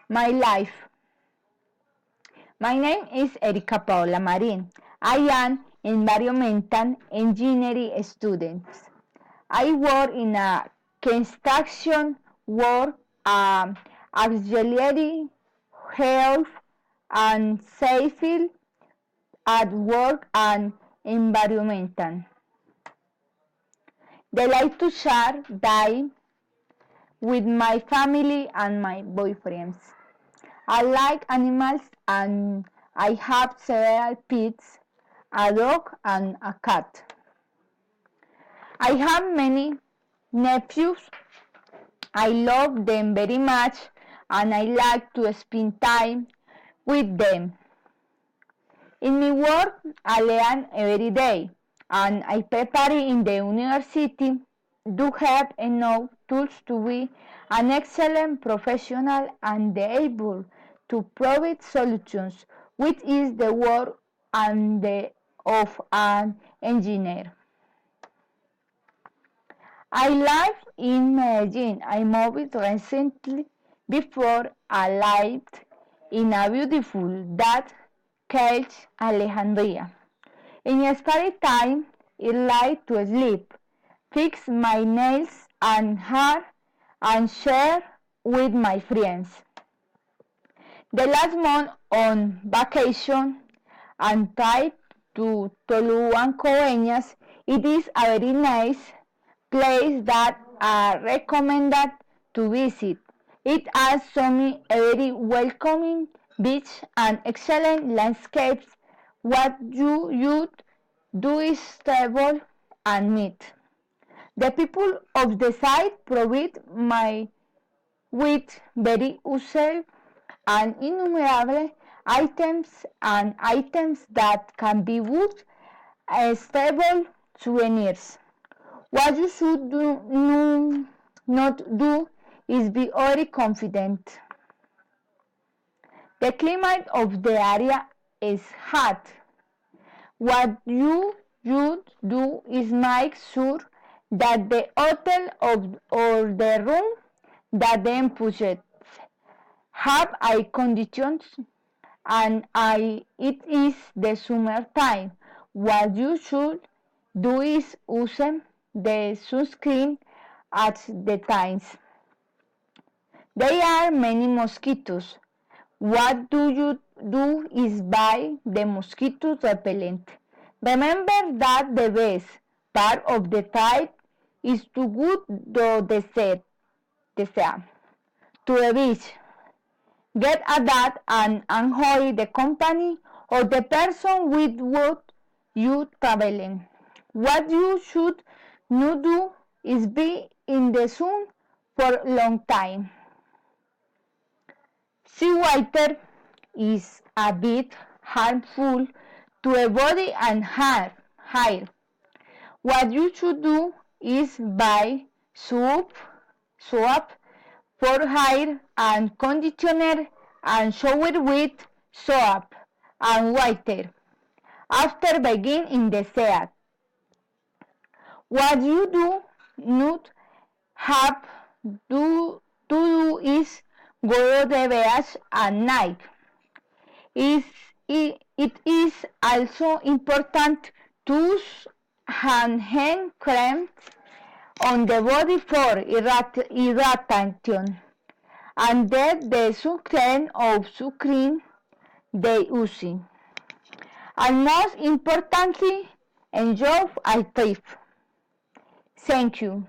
My life. My name is Erika Paula Marin. I am environmental engineering student. I work in a construction work, auxiliary health and safety at work and environmental. They like to share time with my family and my boyfriends. I like animals and I have several pets, a dog and a cat. I have many nephews. I love them very much and I like to spend time with them. In my work, I learn every day and I prepare in the university to have enough tools to be an excellent professional and able to provide solutions, which is the work and the of an engineer. I live in Medellin. I moved recently before I lived in a beautiful that called Alejandria. In my spare time, I like to sleep, fix my nails and hair, and share with my friends. The last month on vacation and tried to Toluan Coveñas, it is a very nice place that I recommended to visit. It has some very welcoming beach and excellent landscapes. What you should do is travel and meet. The people of the site provide my with very useful and innumerable items that can be good as stable souvenirs. What you should not do is be overconfident. The climate of the area is hot. What you should do is make sure that the hotel or the room that them pushed have air conditions and it is the summer time. What you should do is use the sunscreen at the times. There are many mosquitoes. What do you do is buy the mosquito repellent. Remember that the best part of the trip is to go to the to the beach. Get a that and enjoy the company of the person with what you traveling. What you should not do is be in the sun for a long time. Seawater is a bit harmful to a body and hair. What you should do is buy soap for hair and conditioner and shower with soap and water after being in the sea. What you do not have to do is go to the beach at night. It is also important to use hand cream on the body for irritation and that the sunscreen of sunscreen they using. And most importantly, enjoy a trip. Thank you.